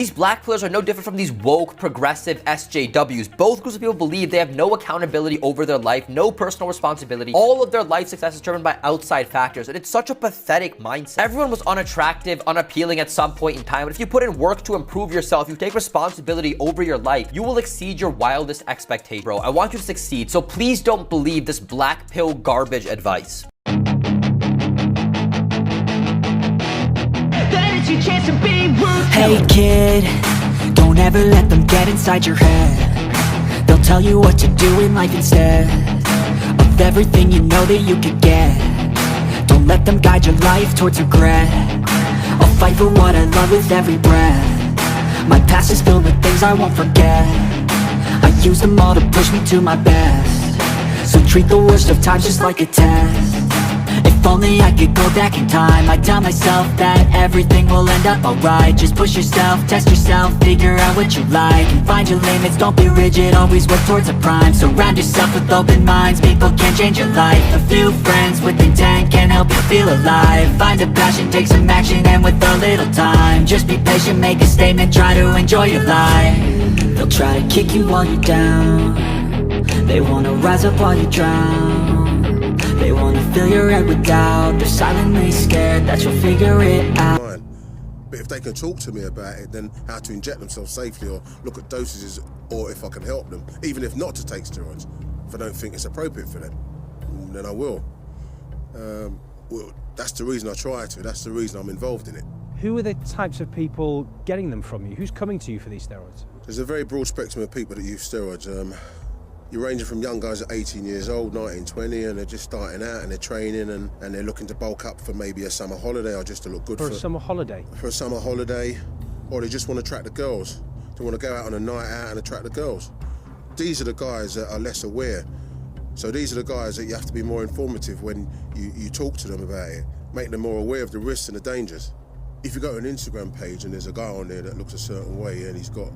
These black pillars are no different from these woke, progressive SJWs. Both groups of people believe they have no accountability over their life, no personal responsibility. All of their life success is determined by outside factors, and it's such a pathetic mindset. Everyone was unattractive, unappealing at some point in time, but if you put in work to improve yourself, you take responsibility over your life, you will exceed your wildest expectations, bro. I want you to succeed, so please don't believe this black pill garbage advice. Hey kid, don't ever let them get inside your head. They'll tell you what to do in life instead of everything you know that you could get. Don't let them guide your life towards regret. I'll fight for what I love with every breath. My past is filled with things I won't forget. I use them all to push me to my best. So treat the worst of times just like a test. If only I could go back in time, I'd tell myself that everything will end up alright. Just push yourself, test yourself, figure out what you like, and find your limits, don't be rigid, always work towards a prime. Surround yourself with open minds, people can change your life. A few friends with intent can help you feel alive. Find a passion, take some action, and with a little time, just be patient, make a statement, try to enjoy your life. They'll try to kick you while you're down. They wanna rise up while you drown. They wanna fill your head with doubt. They're silently scared that you'll figure it out. But if they can talk to me about it, then how to inject themselves safely, or look at dosages, or if I can help them, even if not to take steroids, if I don't think it's appropriate for them, then I will. Well, that's the reason I try to, that's the reason I'm involved in it. Who are the types of people getting them from you? Who's coming to you for these steroids? There's a very broad spectrum of people that use steroids. You're ranging from young guys at 18 years old, 19, 20, and they're just starting out and they're training and they're looking to bulk up for maybe a summer holiday or just to look good for a summer holiday. For a summer holiday, or they just want to attract the girls. They want to go out on a night out and attract the girls. These are the guys that are less aware. So these are the guys that you have to be more informative when you talk to them about it. Make them more aware of the risks and the dangers. If you go to an Instagram page and there's a guy on there that looks a certain way and he's got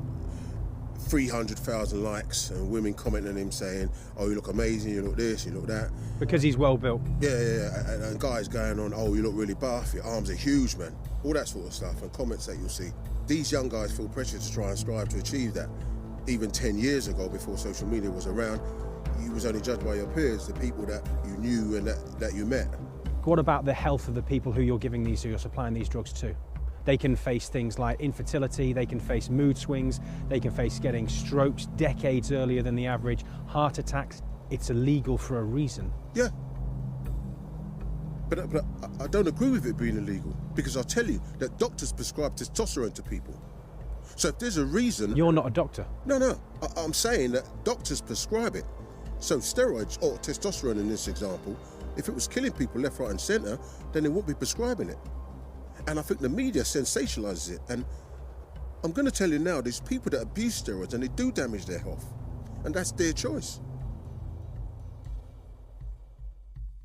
300,000 likes and women commenting on him saying, oh, you look amazing, you look this, you look that. Because he's well built. Yeah. And guys going on, oh, you look really buff, your arms are huge, man. All that sort of stuff, and comments that you'll see. These young guys feel pressure to try and strive to achieve that. Even 10 years ago, before social media was around, you was only judged by your peers, the people that you knew and that you met. What about the health of the people who you're giving these, who you're supplying these drugs to? They can face things like infertility, they can face mood swings, they can face getting strokes decades earlier than the average, heart attacks. It's illegal for a reason. Yeah. But I don't agree with it being illegal, because I'll tell you that doctors prescribe testosterone to people. So if there's a reason... You're not a doctor. No. I'm saying that doctors prescribe it. So steroids, or testosterone in this example, if it was killing people left, right and centre, then they wouldn't be prescribing it. And I think the media sensationalizes it. And I'm going to tell you now, there's people that abuse steroids and they do damage their health. And that's their choice.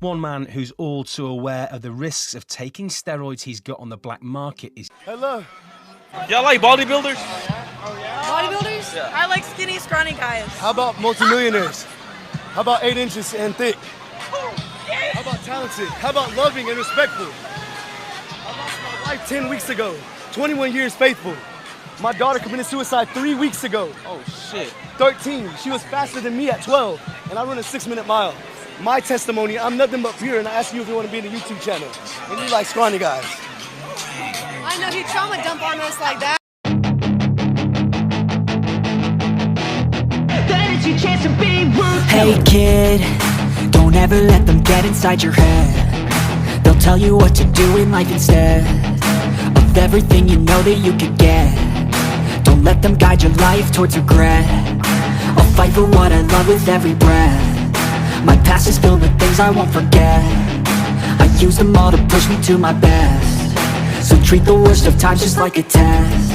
One man who's all too aware of the risks of taking steroids he's got on the black market is... Hello. Y'all like bodybuilders? Oh yeah? Bodybuilders? Yeah. I like skinny, scrawny guys. How about multimillionaires? How about 8 inches and thick? How about talented? How about loving and respectful? I lost my wife 10 weeks ago, 21 years faithful. My daughter committed suicide 3 weeks ago. Oh shit. 13, she was faster than me at 12, and I run a 6-minute mile. My testimony, I'm nothing but pure, and I ask you if you want to be in the YouTube channel. And you like scrawny guys. I know he trauma dump on us like that. Hey kid, don't ever let them get inside your head. They'll tell you what to do in life instead of everything you know that you could get. Don't let them guide your life towards regret. I'll fight for what I love with every breath. My past is filled with things I won't forget. I use them all to push me to my best. So treat the worst of times just like a test.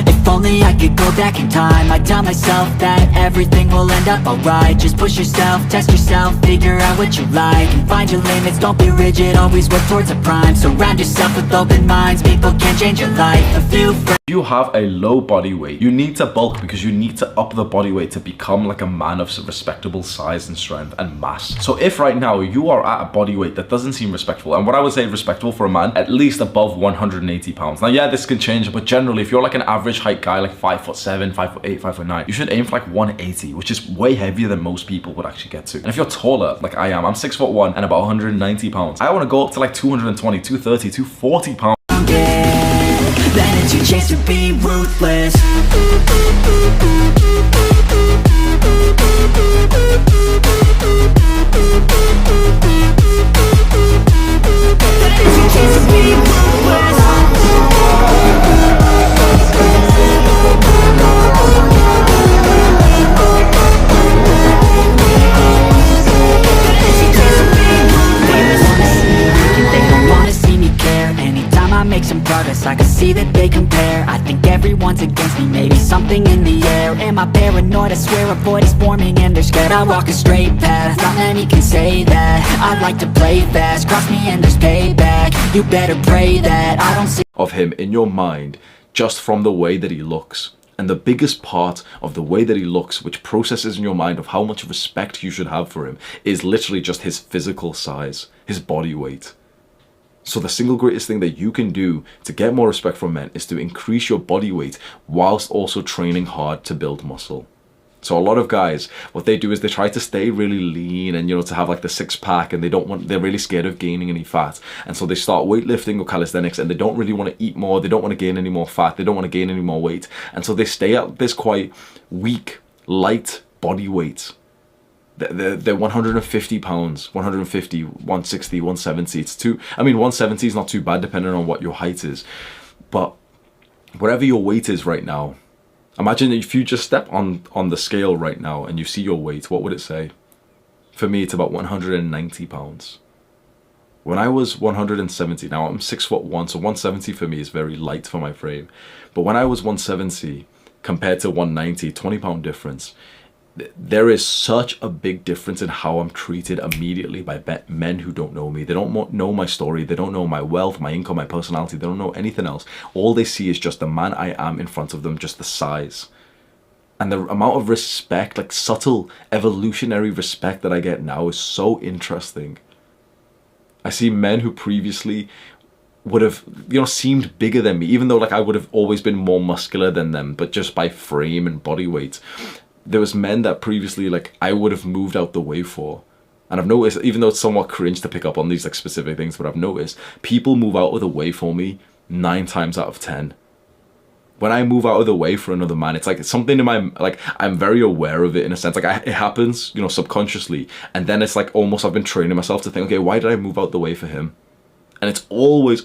If only I could go back in time, I'd tell myself that everything will end up alright. Just push yourself, test yourself, figure out what you like, and find your limits, don't be rigid, always work towards a prime. Surround yourself with open minds, people can change your life. A few friends. You have a low body weight. You need to bulk because you need to up the body weight to become like a man of respectable size and strength and mass. So if right now you are at a body weight that doesn't seem respectable, and what I would say respectable for a man, at least above 180 pounds. Now, yeah, this can change, but generally, if you're like an average height guy, like 5'7", 5'8", 5'9", you should aim for like 180, which is way heavier than most people would actually get to. And if you're taller, like I am, I'm 6'1" and about 190 pounds. I want to go up to like 220, 230, 240 pounds. Then it's your chance to be ruthless. I can see that they compare. I think everyone's against me, maybe something in the air. Am I paranoid? I swear a void is forming and they're scared. I walk a straight path, not many can say that. I like to play fast, cross me and there's payback. You better pray that I don't see of him in your mind just from the way that he looks. And the biggest part of the way that he looks, which processes in your mind of how much respect you should have for him, is literally just his physical size, his body weight. So the single greatest thing that you can do to get more respect from men is to increase your body weight whilst also training hard to build muscle. So a lot of guys, what they do is they try to stay really lean and, you know, to have like the six pack, and they're really scared of gaining any fat. And so they start weightlifting or calisthenics and they don't really want to eat more. They don't want to gain any more fat. They don't want to gain any more weight. And so they stay at this quite weak, light body weight. They're 150 pounds, 150, 160, 170. It's too, I mean, 170 is not too bad depending on what your height is. But whatever your weight is right now, imagine if you just step on the scale right now and you see your weight, what would it say? For me, it's about 190 pounds. When I was 170, now I'm 6'1", so 170 for me is very light for my frame. But when I was 170 compared to 190, 20-pound difference. There is such a big difference in how I'm treated immediately by men who don't know me. They don't know my story. They don't know my wealth, my income, my personality. They don't know anything else. All they see is just the man I am in front of them, just the size. And the amount of respect, like subtle evolutionary respect that I get now is so interesting. I see men who previously would have, you know, seemed bigger than me, even though like I would have always been more muscular than them, but just by frame and body weight. There was men that previously like I would have moved out the way for. And I've noticed, even though it's somewhat cringe to pick up on these like specific things, but I've noticed people move out of the way for me 9 times out of 10. When I move out of the way for another man, it's like it's something in my, like I'm very aware of it in a sense. Like it happens, you know, subconsciously. And then it's like almost I've been training myself to think, okay, why did I move out the way for him? And it's always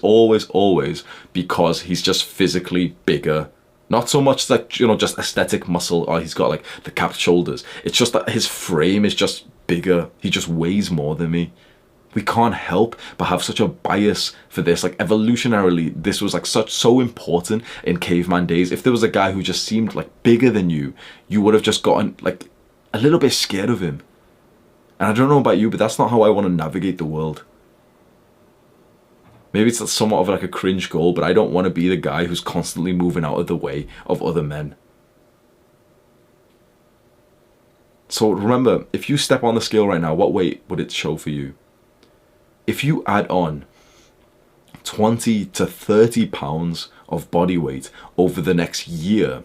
because he's just physically bigger. Not so much like, you know, just aesthetic muscle, or he's got like the capped shoulders. It's just that his frame is just bigger. He just weighs more than me. We can't help but have such a bias for this. Like evolutionarily, this was like so important in caveman days. If there was a guy who just seemed like bigger than you, you would have just gotten like a little bit scared of him. And I don't know about you, but that's not how I want to navigate the world. Maybe it's somewhat of like a cringe goal, but I don't want to be the guy who's constantly moving out of the way of other men. So remember, if you step on the scale right now, what weight would it show for you? If you add on 20 to 30 pounds of body weight over the next year,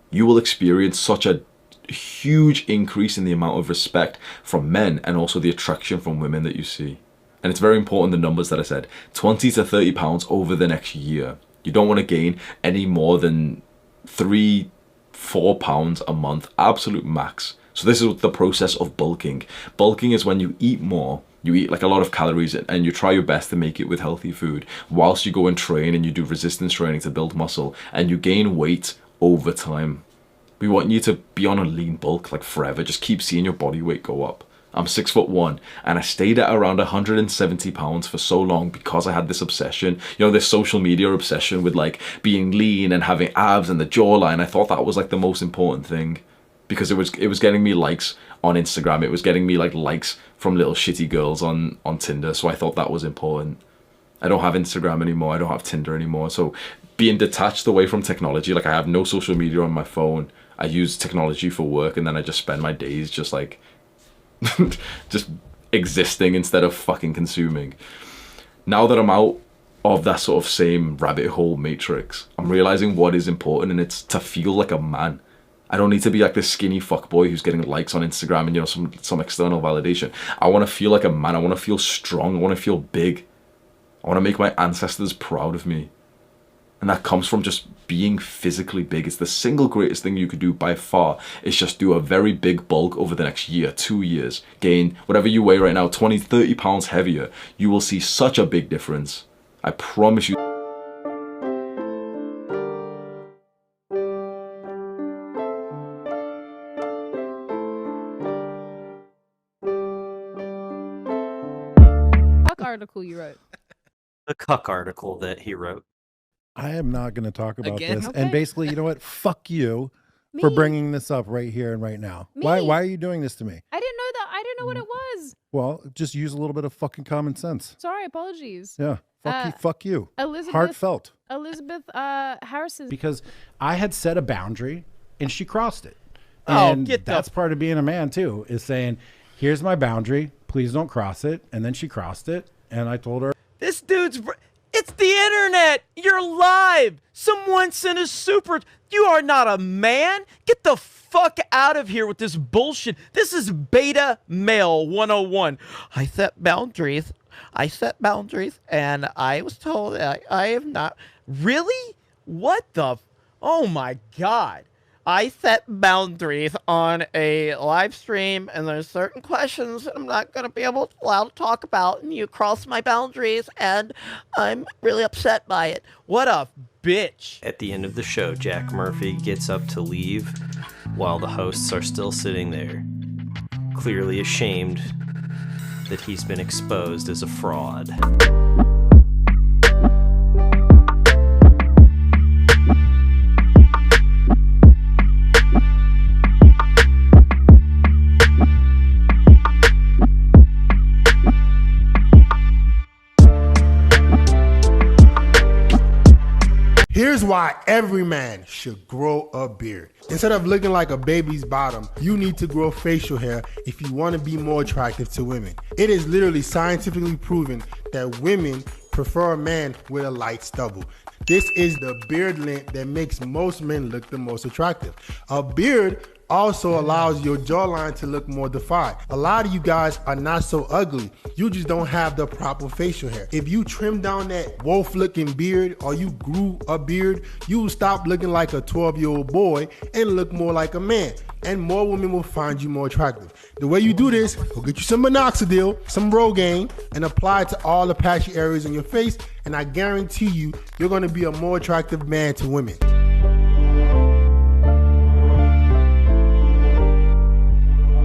you will experience such a huge increase in the amount of respect from men and also the attraction from women that you see. And it's very important, the numbers that I said, 20 to 30 pounds over the next year. You don't want to gain any more than 3-4 pounds a month, absolute max. So this is the process of bulking. Bulking is when you eat more, you eat like a lot of calories and you try your best to make it with healthy food whilst you go and train and you do resistance training to build muscle and you gain weight over time. We want you to be on a lean bulk like forever. Just keep seeing your body weight go up. I'm 6'1", and I stayed at around 170 pounds for so long because I had this obsession, you know, this social media obsession with like being lean and having abs and the jawline. I thought that was like the most important thing because it was getting me likes on Instagram. It was getting me like likes from little shitty girls on Tinder. So I thought that was important. I don't have Instagram anymore. I don't have Tinder anymore. So being detached away from technology, like I have no social media on my phone. I use technology for work, and then I just spend my days just like just existing instead of fucking consuming. Now that I'm out of that sort of same rabbit hole matrix, I'm realizing what is important, and it's to feel like a man. I don't need to be like this skinny fuckboy who's getting likes on Instagram and, you know, some external validation. I want to feel like a man. I want to feel strong. I want to feel big. I want to make my ancestors proud of me. And that comes from just being physically big. It's the single greatest thing you could do by far. It's just do a very big bulk over the next year, 2 years. Gain whatever you weigh right now, 20, 30 pounds heavier. You will see such a big difference. I promise you. Article you wrote. The cuck article that he wrote. I am not going to talk about Again? this. Okay. And basically, you know what? Fuck you Me. for bringing this up right here and right now. Me. Why are you doing this to me? I didn't know that. I didn't know what it was. Well, just use a little bit of fucking common sense. Sorry, apologies. Yeah. Fuck you. Elizabeth Heartfelt. Harrison. Because I had set a boundary and she crossed it. Oh, And get the- that's part of being a man too, is saying, here's my boundary. Please don't cross it. And then she crossed it. And I told her, This dude's. It's the internet. You're live. Someone sent a super. You are not a man. Get the fuck out of here with this bullshit. This is beta male 101. I set boundaries. And I was told that I have not. Really? What the? Oh my God. I set boundaries on a live stream, and there's certain questions that I'm not going to be allowed to talk about, and you cross my boundaries, and I'm really upset by it. What a bitch. At the end of the show, Jack Murphy gets up to leave while the hosts are still sitting there, clearly ashamed that he's been exposed as a fraud. Here's why every man should grow a beard. Instead of looking like a baby's bottom, you need to grow facial hair if you want to be more attractive to women. It is literally scientifically proven that women prefer a man with a light stubble. This is the beard length that makes most men look the most attractive. A beard also allows your jawline to look more defined. A lot of you guys are not so ugly. You just don't have the proper facial hair. If you trim down that wolf looking beard or you grew a beard, you will stop looking like a 12-year-old boy and look more like a man. And more women will find you more attractive. The way you do this, go get you some minoxidil, some Rogaine, and apply it to all the patchy areas on your face, and I guarantee you, you're gonna be a more attractive man to women.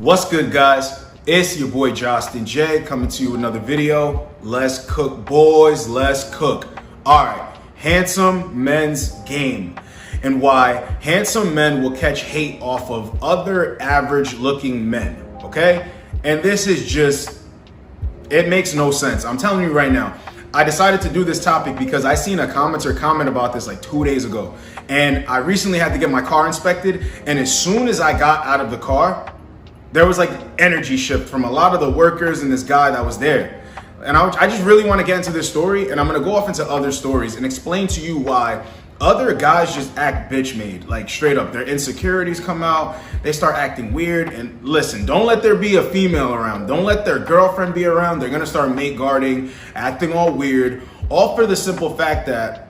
What's good, guys? It's your boy Justin J coming to you with another video. Let's cook, boys. Let's cook. All right, handsome men's game and why handsome men will catch hate off of other average looking men, okay? And this is just, it makes no sense. I'm telling you right now. I decided to do this topic because I seen a commenter comment about this like 2 days ago. And I recently had to get my car inspected. And as soon as I got out of the car, there was like energy shift from a lot of the workers and this guy that was there. And I just really want to get into this story, and I'm going to go off into other stories and explain to you why other guys just act bitch made, like straight up. Their insecurities come out, they start acting weird. And listen, don't let there be a female around. Don't let their girlfriend be around. They're going to start mate guarding, acting all weird, all for the simple fact that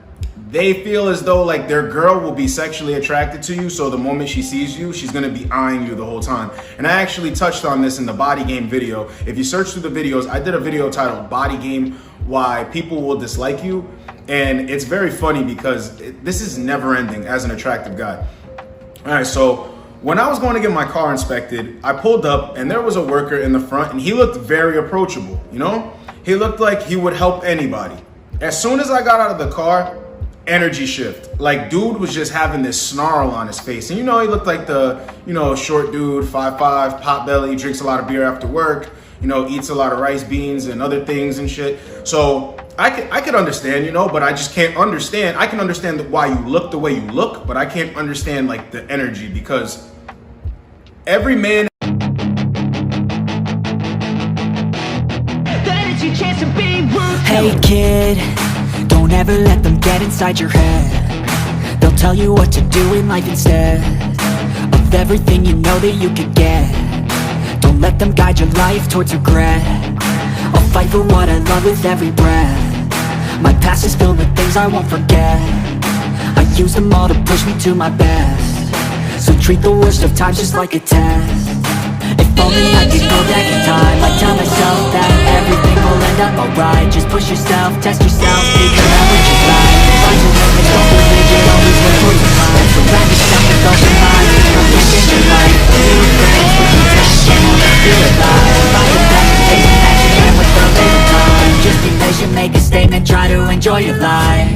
they feel as though like their girl will be sexually attracted to you, so the moment she sees you, she's gonna be eyeing you the whole time. And I actually touched on this in the body game video. If you search through the videos, I did a video titled Body Game, Why People Will Dislike You. And it's very funny because this is never ending as an attractive guy. All right, so when I was going to get my car inspected, I pulled up and there was a worker in the front and he looked very approachable, you know? He looked like he would help anybody. As soon as I got out of the car, energy shift. Like, dude was just having this snarl on his face. And you know, he looked like the, you know, short dude, 5'5", pot belly, drinks a lot of beer after work, you know, eats a lot of rice beans and other things and shit. So I could understand, you know, but I just can't understand. I can understand why you look the way you look, but I can't understand like the energy, because every man. Hey kid, don't ever let them get inside your head. They'll tell you what to do in life instead of everything you know that you could get. Don't let them guide your life towards regret. I'll fight for what I love with every breath. My past is filled with things I won't forget. I use them all to push me to my best. So treat the worst of times just like a test. If only I could go back in time, I'd tell myself that everything will end up alright. Just push yourself, test yourself, figure out what you like. Find your limits, don't be rigid, always look for your mind. Surround yourself with open minds, there's nothing in your life. New friends, with intention, feel alive. Find your passion, take some action, and with the little time. Just be patient, make a statement, try to enjoy your life.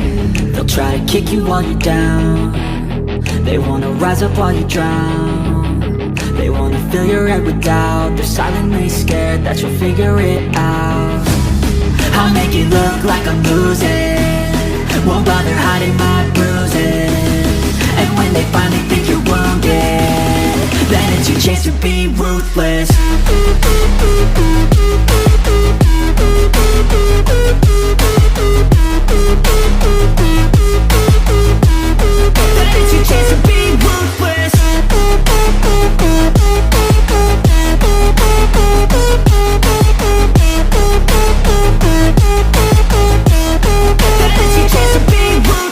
They'll try to kick you while you're down. They wanna rise up while you drown. They wanna fill your head with doubt. They're silently scared that you'll figure it out. I'll make it look like I'm losing, won't bother hiding my bruises. And when they finally think you're wounded, then it's your chance to be ruthless. Then it's your chance to be ruthless.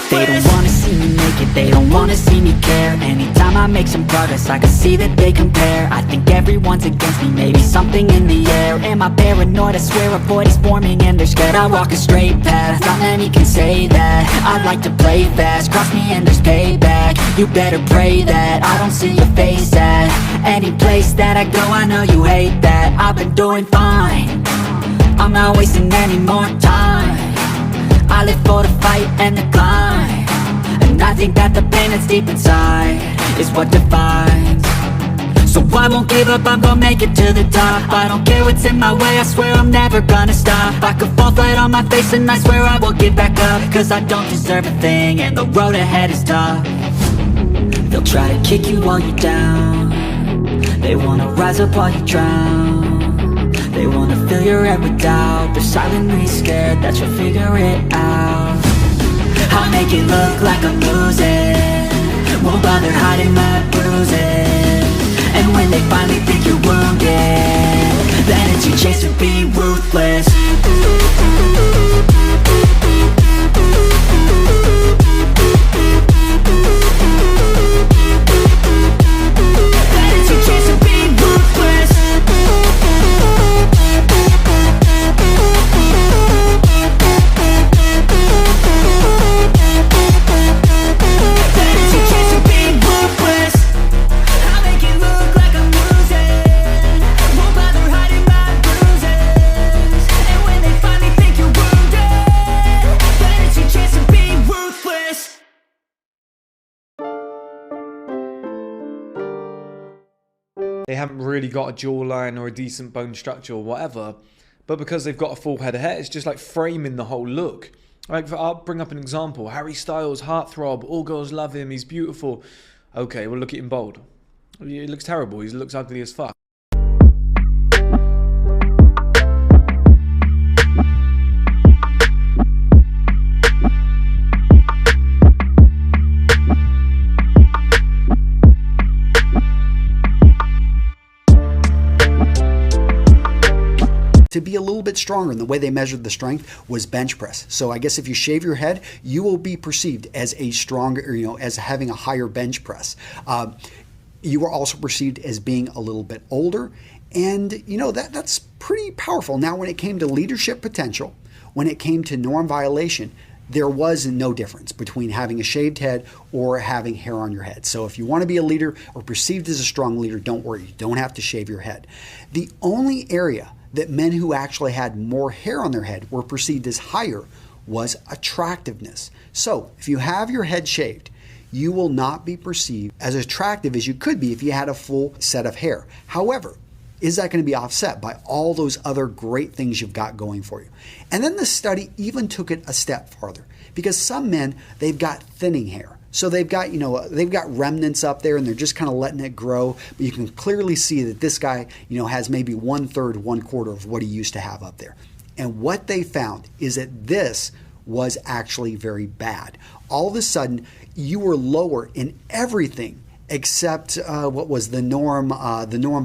They don't wanna see me make it, they don't wanna see me care. Anytime I make some progress, I can see that they compare. I think everyone's against me, maybe something in the air. Am I paranoid? I swear a void is forming and they're scared I walk a straight path. Not many can say that. I'd like to play fast, cross me and there's payback. You better pray that I don't see your face at any place that I go. I know you hate that. I've been doing fine, I'm not wasting any more time. I live for the fight and the climb, and I think that the pain that's deep inside is what defines. So I won't give up, I'm gonna make it to the top. I don't care what's in my way, I swear I'm never gonna stop. I could fall flat on my face and I swear I will get back up, cause I don't deserve a thing and the road ahead is tough. They'll try to kick you while you're down. They wanna rise up while you drown. They wanna fill your head with doubt. They're silently scared that you'll figure it out. I'll make it look like I'm losing, won't bother hiding my bruises. And when they finally think you're wounded, then it's your chance to be ruthless. Then it's your chance to be ruthless. They haven't really got a jawline or a decent bone structure or whatever, but because they've got a full head of hair, it's just like framing the whole look. Like, I'll bring up an example. Harry Styles, heartthrob, all girls love him, he's beautiful. Okay, well look at him bald. He looks terrible, he looks ugly as fuck. To be a little bit stronger, and the way they measured the strength was bench press. So I guess if you shave your head, you will be perceived as a stronger, as having a higher bench press. You are also perceived as being a little bit older, and that's pretty powerful. Now, when it came to leadership potential, when it came to norm violation, there was no difference between having a shaved head or having hair on your head. So if you want to be a leader or perceived as a strong leader, don't worry, you don't have to shave your head. The only area that men who actually had more hair on their head were perceived as higher was attractiveness. So if you have your head shaved, you will not be perceived as attractive as you could be if you had a full set of hair. However, is that going to be offset by all those other great things you've got going for you? And then the study even took it a step farther, because some men, they've got thinning hair. So they've got, they've got remnants up there and they're just kind of letting it grow. But you can clearly see that this guy, has maybe 1/3, 1/4 of what he used to have up there. And what they found is that this was actually very bad. All of a sudden, you were lower in everything except what was the norm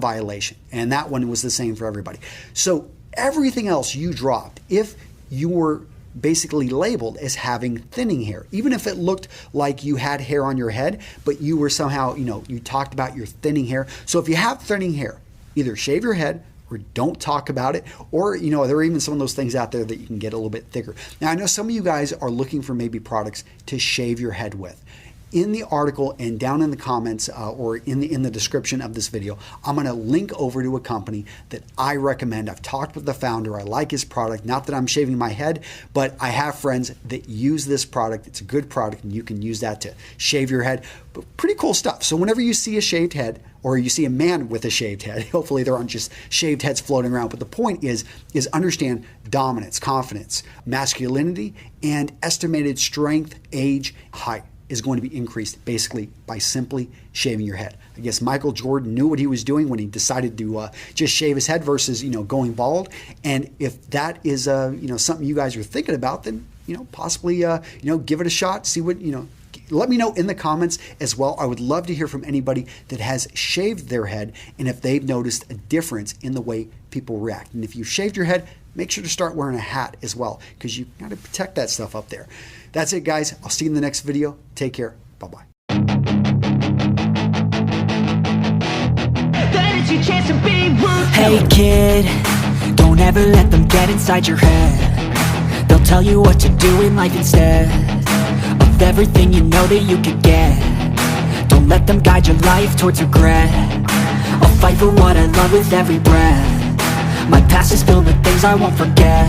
violation. And that one was the same for everybody. So everything else you dropped if you were basically labeled as having thinning hair, even if it looked like you had hair on your head, but you were somehow, you talked about your thinning hair. So if you have thinning hair, either shave your head or don't talk about it, or there are even some of those things out there that you can get a little bit thicker. Now I know some of you guys are looking for maybe products to shave your head with. In the article and down in the comments or in the description of this video, I'm going to link over to a company that I recommend. I've talked with the founder. I like his product. Not that I'm shaving my head, but I have friends that use this product. It's a good product, and you can use that to shave your head. But pretty cool stuff. So whenever you see a shaved head, or you see a man with a shaved head, hopefully there aren't just shaved heads floating around. But the point is understand dominance, confidence, masculinity, and estimated strength, age, height is going to be increased basically by simply shaving your head. I guess Michael Jordan knew what he was doing when he decided to just shave his head versus going bald. And if that is something you guys are thinking about, then possibly give it a shot. See what let me know in the comments as well. I would love to hear from anybody that has shaved their head and if they've noticed a difference in the way people react. And if you've shaved your head, make sure to start wearing a hat as well, because you got to protect that stuff up there. That's it, guys. I'll see you in the next video. Take care. Bye-bye. Hey kid, don't ever let them get inside your head. They'll tell you what to do in life instead of everything you know that you could get. Don't let them guide your life towards regret. I'll fight for what I love with every breath. My past is filled with things I won't forget.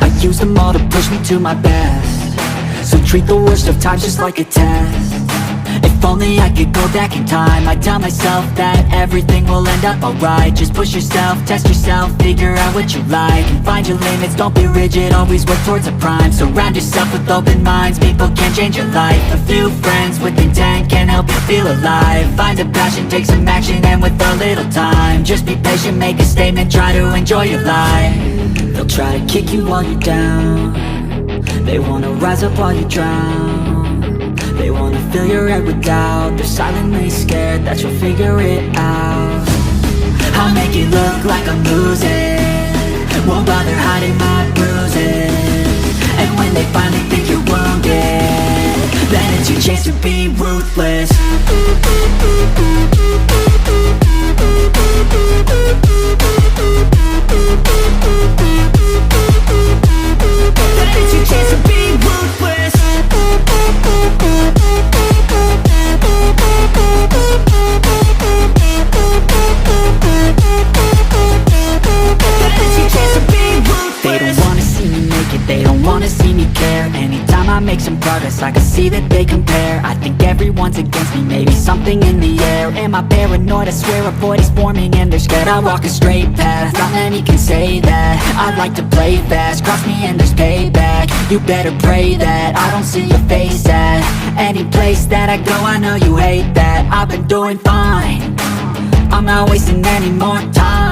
I use them all to push me to my best. So treat the worst of times just like a test. If only I could go back in time, I'd tell myself that everything will end up alright. Just push yourself, test yourself, figure out what you like, and find your limits, don't be rigid, always work towards a prime. Surround yourself with open minds, people can change your life. A few friends with intent can help you feel alive. Find a passion, take some action, and with a little time, just be patient, make a statement, try to enjoy your life. They'll try to kick you while you're down. They wanna rise up while you drown. They wanna fill your head with doubt. They're silently scared that you'll figure it out. I'll make it look like I'm losing, won't bother hiding my bruises. And when they finally think you're wounded, then it's your chance to be ruthless. Then it's your chance to be ruthless. They don't wanna see me make it, they don't wanna see me care. Anytime I make some progress, I can see that they compare. I think everyone's against me, maybe something in the air. Am I paranoid? I swear a void is forming and they're scared. I walk a straight path, not many can say that. I like to play fast, cross me and there's payback. You better pray that I don't see your face at any place that I go. I know you hate that. I've been doing fine, I'm not wasting any more time.